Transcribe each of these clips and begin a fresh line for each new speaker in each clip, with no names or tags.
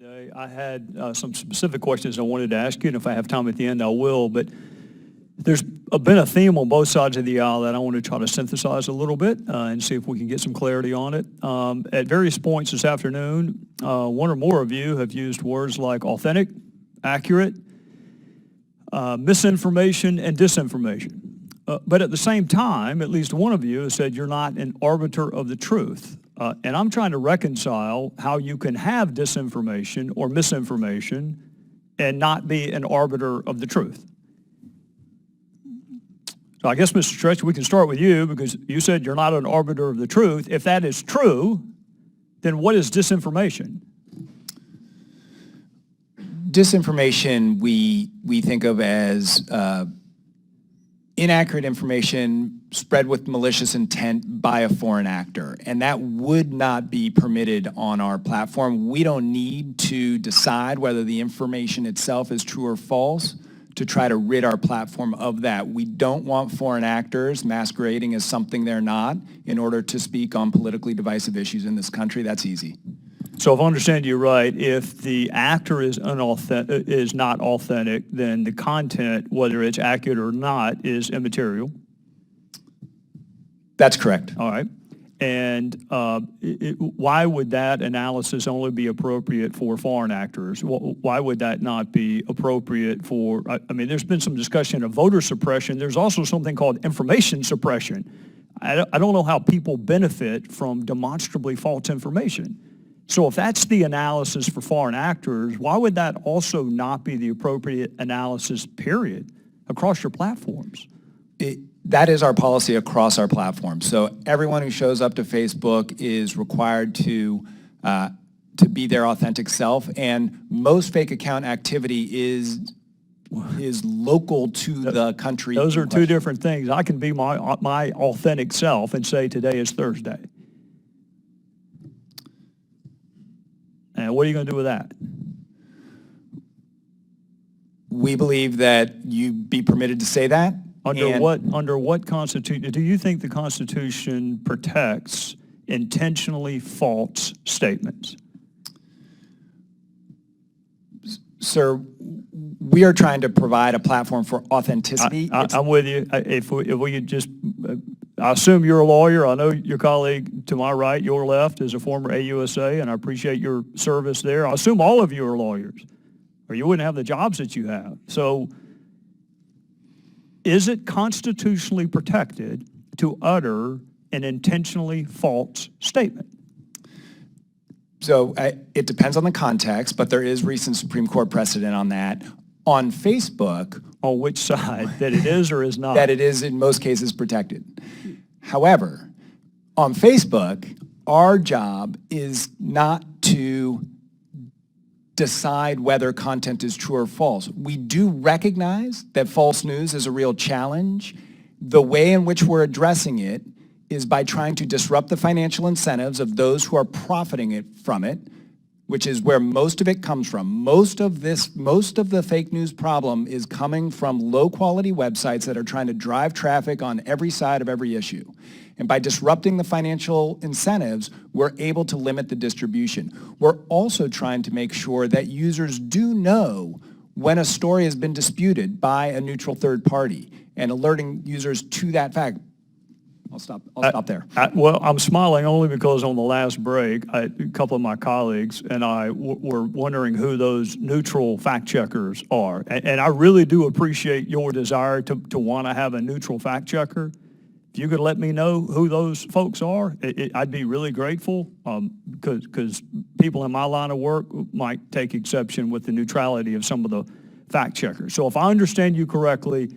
today. I had some specific questions I wanted to ask you, and if I have time at the end, I will. But there's been a theme on both sides of the aisle that I want to try to synthesize a little bit and see if we can get some clarity on it. At various points this afternoon, one or more of you have used words like authentic, accurate, misinformation, and disinformation. But at the same time, at least one of you has said you're not an arbiter of the truth. And I'm trying to reconcile how you can have disinformation or misinformation and not be an arbiter of the truth. So I guess, Mr. Stretch, we can start with you because you said you're not an arbiter of the truth. If that is true, then what is disinformation?
Disinformation we think of as inaccurate information spread with malicious intent by a foreign actor, and that would not be permitted on our platform. We don't need to decide whether the information itself is true or false to try to rid our platform of that. We don't want foreign actors masquerading as something they're not in order to speak on politically divisive issues in this country. That's easy.
So if I understand you right, if the actor is not authentic, then the content, whether it's accurate or not, is immaterial.
That's correct.
All right. And why would that analysis only be appropriate for foreign actors? Why would that not be appropriate for, I mean, there's been some discussion of voter suppression. There's also something called information suppression. I don't know how people benefit from demonstrably false information. So if that's the analysis for foreign actors, why would that also not be the appropriate analysis, period, across your platforms?
That is our policy across our platform. So everyone who shows up to Facebook is required to be their authentic self, and most fake account activity is local to the country.
Those are two different things. I can be my authentic self and say today is Thursday. And what are you going to do with that?
We believe that you be permitted to say that.
Under what Constitution? Do you think the Constitution protects intentionally false statements?
Sir, we are trying to provide a platform for authenticity.
I'm with you. If we could just, I assume you're a lawyer. I know your colleague to my right, your left, is a former AUSA, and I appreciate your service there. I assume all of you are lawyers, or you wouldn't have the jobs that you have. So is it constitutionally protected to utter an intentionally false statement?
So it depends on the context, but there is recent Supreme Court precedent on that. On Facebook,
on which side, that it is or is not?
That it is in most cases protected. However, on Facebook, our job is not to decide whether content is true or false. We do recognize that false news is a real challenge. The way in which we're addressing it is by trying to disrupt the financial incentives of those who are profiting from it, which is where most of it comes from. Most of the fake news problem is coming from low-quality websites that are trying to drive traffic on every side of every issue. And by disrupting the financial incentives, we're able to limit the distribution. We're also trying to make sure that users do know when a story has been disputed by a neutral third party and alerting users to that fact. I'll stop there.
Well, I'm smiling only because on the last break, a couple of my colleagues and I were wondering who those neutral fact checkers are. And I really do appreciate your desire to want to have a neutral fact checker. If you could let me know who those folks are, I'd be really grateful because people in my line of work might take exception with the neutrality of some of the fact checkers. So if I understand you correctly,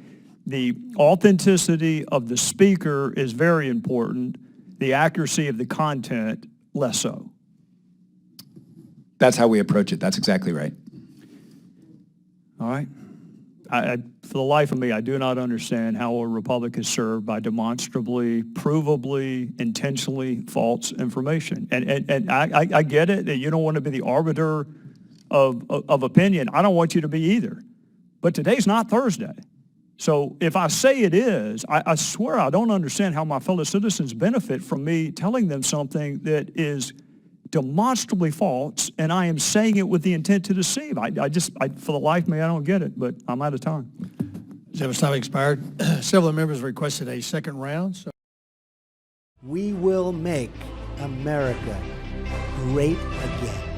the authenticity of the speaker is very important. The accuracy of the content, less so.
That's how we approach it. That's exactly right.
All right. For the life of me, I do not understand how a republic is served by demonstrably, provably, intentionally false information. And I get it that you don't want to be the arbiter of opinion. I don't want you to be either. But today's not Thursday. So if I say it is, I swear I don't understand how my fellow citizens benefit from me telling them something that is demonstrably false, and I am saying it with the intent to deceive. I for the life of me, I don't get it, but I'm out of time.
Gentleman's time expired. Several members requested a second round. So.
We will make America great again.